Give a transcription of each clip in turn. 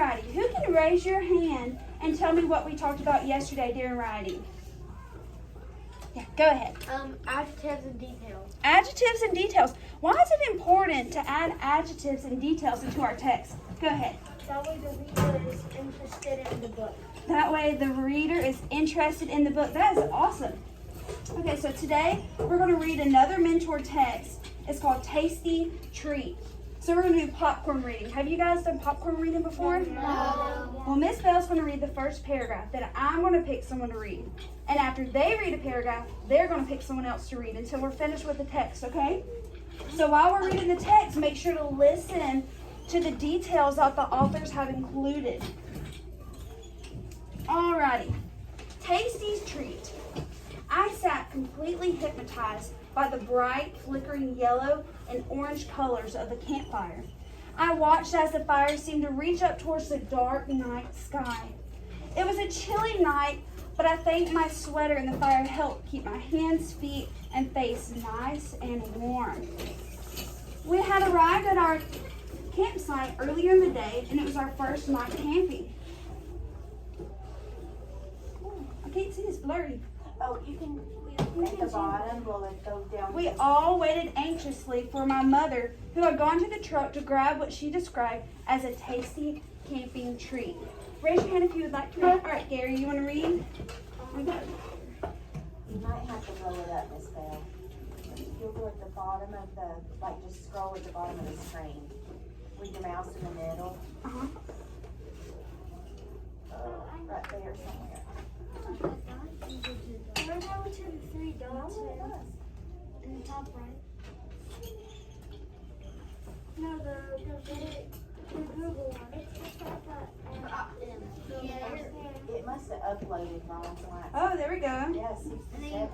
Alrighty, who can raise your hand and tell me what we talked about yesterday during writing? Yeah, go ahead. Adjectives and details. Adjectives and details. Why is it important to add adjectives and details into our text? Go ahead. That way the reader is interested in the book. That way the reader is interested in the book. That is awesome. Okay, so today we're going to read another mentor text. It's called Tasty Treat. So we're going to do popcorn reading. Have you guys done popcorn reading before? No. Well, Miss Bell's going to read the first paragraph. Then I'm going to pick someone to read. And after they read a paragraph, they're going to pick someone else to read until we're finished with the text, okay? So while we're reading the text, make sure to listen to the details that the authors have included. Alrighty. Tasty's Treat. I sat completely hypnotized by the bright, flickering yellow and orange colors of the campfire. I watched as the fire seemed to reach up towards the dark night sky. It was a chilly night, but I think my sweater in the fire helped keep my hands, feet, and face nice and warm. We had arrived at our campsite earlier in the day, and it was our first night camping. Oh, I can't see, it's blurry. Oh, you can at the bottom, will it go down? We all waited anxiously for my mother, who had gone to the truck to grab what she described as a tasty camping treat. Raise your hand if you would like to read. All right, Gary, you want to read? You might have to roll it up, Miss Bell. You'll go at the bottom of the, like just scroll at the bottom of the screen. With your mouse in the middle. Uh-huh. Right there somewhere. Where are we to the three dots in the top right? No, the Google one. It's not that. It must have uploaded wrong. Oh, there we go. Yes.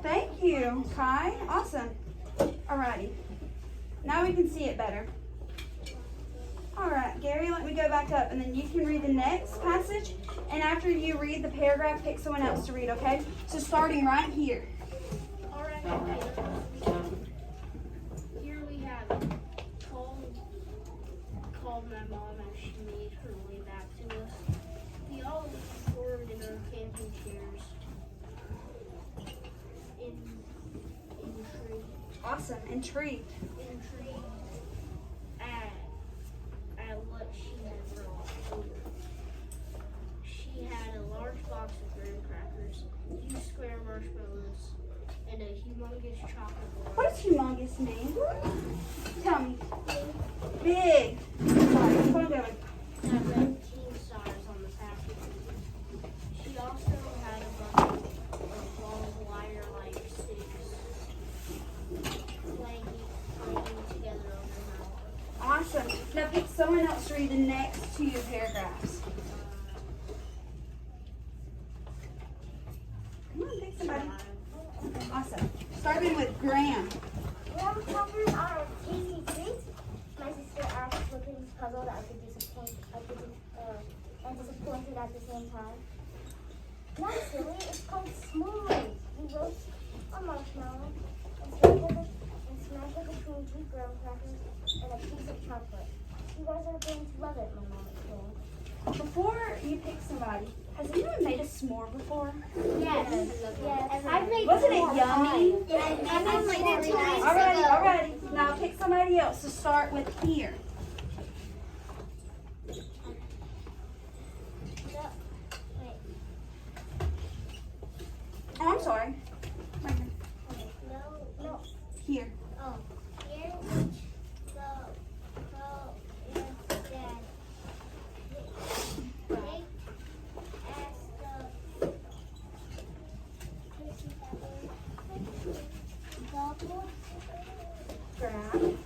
Thank you, Kai. Awesome. Alrighty. Now we can see it better. All right, Gary, let me go back up, and then you can read the next passage. And after you read the paragraph, pick someone else to read, okay? So starting right here. All right. Here we have it. Called my mom and she made her way back to us. We all formed in our camping chairs. Intrigued. Awesome. Intrigued. At what she had brought. She had a large box of graham crackers, a few square marshmallows, and a humongous chocolate bar. What does humongous mean? Tell me. Big. Sorry, keep on going. Had red team stars on the package. She also had a bucket of long wire-like sticks laying together over her arm. Awesome. Now pick someone else to read the next two paragraphs. Come on, pick somebody. Awesome. Starting with Graham. Graham crackers are a tasty treat. My sister asked, looking puzzled and disappointed at the same time. Not silly, it's called smooth. You roast a marshmallow and smash it between 2 graham crackers and a piece of chocolate. You guys are going to love it, my mom explained. Before you pick somebody, has anyone made a s'more before? Yes. I've made Wasn't it yummy? Yes. I've made it twice. Alrighty. Now pick somebody else to start with here. Oh, I'm sorry. Right here. No. Here. Oh. Here, go instead. Grab.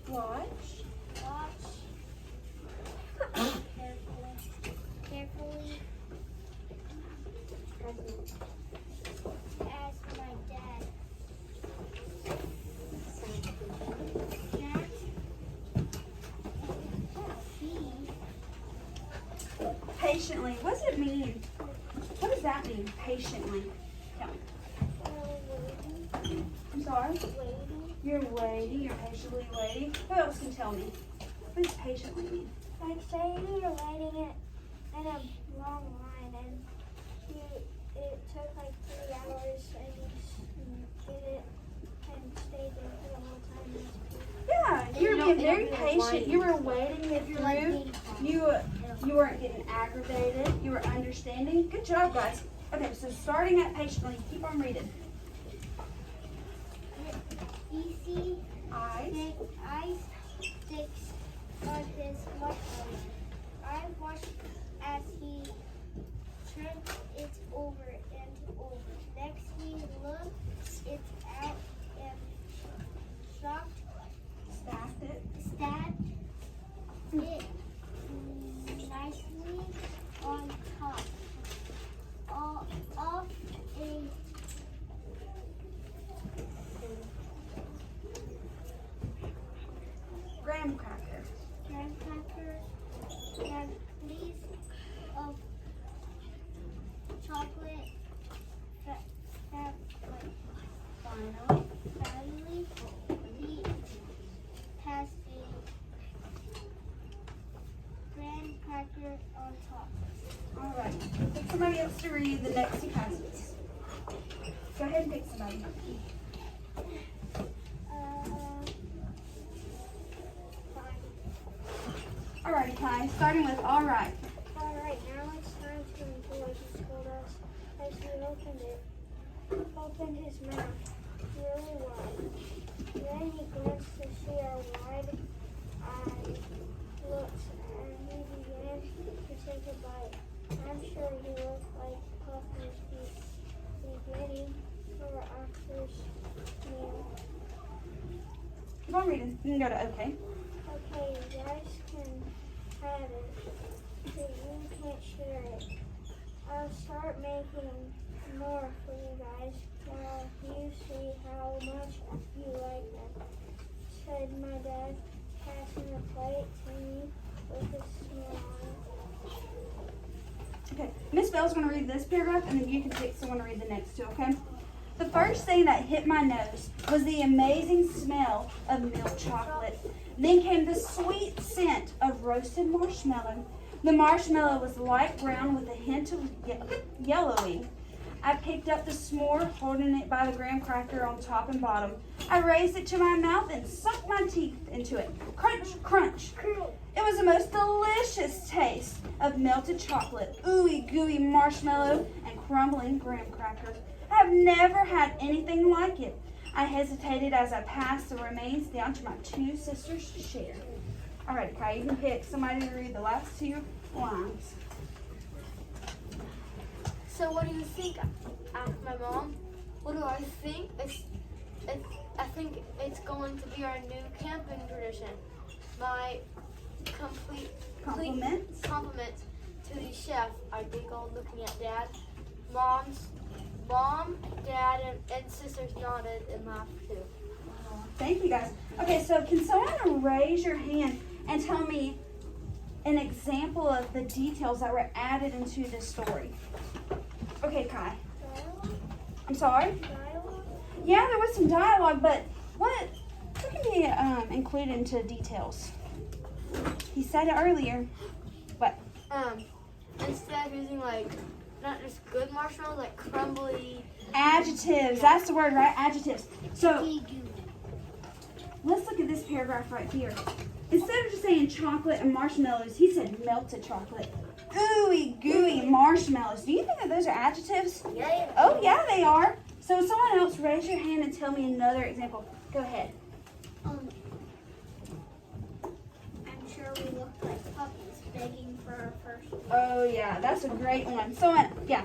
Watch. Watch. Carefully. Ask my dad. Jack. Patiently. What does it mean? What does that mean? Patiently. Tell me. I'm sorry. Waiting. You're waiting. You're patiently waiting. Who else can tell me? What does patiently mean? Like say you're waiting in a long line and it took like 3 hours and you did it and stayed there for the whole time. Yeah, you were being very you're patient. waiting. You were waiting it You're like through. being You weren't getting aggravated. You were understanding. Good job, guys. Okay, so starting at patiently, keep on reading. Easy. Eyes. Ice sticks on his marshmallow. I watched as he turned it over and over. Next he looked it out and shocked, Stacked it. stacked it nicely on top of a Graham cracker. graham cracker and piece of chocolate finally he has a graham cracker on top. All right. Pick somebody else to read the next two passages. Go ahead and pick somebody. Fine. All right, Kai. Starting with all right. Alright, now it's time to enjoy, he told us as he opened his mouth really wide. Then he glanced to see our wide-eyed looks and he began to take a bite. I'm sure he looked like Puffy's beginning for our first meal. Keep on reading. You can go to okay. Okay, you guys can have it, but you can't share it. I'll start making more for you guys while you see how much you like them, said my dad, passing the plate to me with a smile. Okay. Miss Bell's going to read this paragraph, and then you can pick someone to read the next two, okay? The first thing that hit my nose was the amazing smell of milk chocolate. Then came the sweet scent of roasted marshmallow. The marshmallow was light brown with a hint of yellowing. I picked up the s'more, holding it by the graham cracker on top and bottom. I raised it to my mouth and sunk my teeth into it. Crunch, crunch. It was the most delicious taste of melted chocolate, ooey gooey marshmallow, and crumbling graham crackers. I have never had anything like it. I hesitated as I passed the remains down to my two sisters to share. All right, Kai, you can pick somebody to read the last two lines. So what do you think? Asked my mom. What do I think? I think it's going to be our new camping tradition. My Compliments. compliments to the chef. I giggled looking at Dad. Mom, Dad, and sisters nodded and laughed too. Thank you, guys. Okay, so can someone raise your hand and tell me an example of the details that were added into this story? Okay, Kai. I'm sorry? Dialogue? Yeah, there was some dialogue, but what can be included into details? He said it earlier. What? Instead of using like not just good marshmallows, like crumbly. Adjectives. That's the word, right? Adjectives. So let's look at this paragraph right here. Instead of just saying chocolate and marshmallows, he said melted chocolate. Ooey gooey marshmallows. Do you think that those are adjectives? Yeah. Oh, yeah, they are. So someone else raise your hand and tell me another example. Go ahead. I'm sure we looked like puppies begging for our first Oh, yeah, that's a great one. Someone, yeah.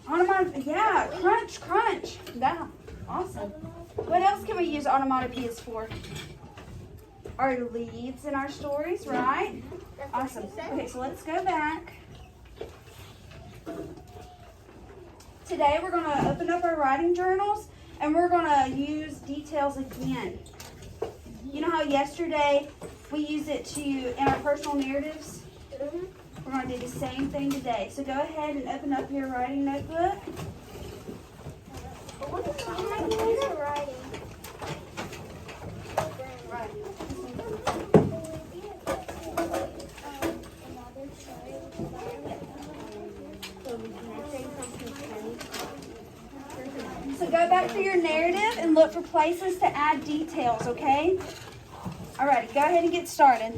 onomatopoeia. Yeah, crunch, crunch. Yeah, awesome. What else can we use onomatopoeias for? Our leads in our stories, right? Awesome. Okay, so let's go back. Today we're going to open up our writing journals and we're going to use details again. You know how yesterday we used it in our personal narratives? We're going to do the same thing today. So go ahead and open up your writing notebook. What is the writing? So go back to your narrative and look for places to add details, okay? Alrighty, go ahead and get started.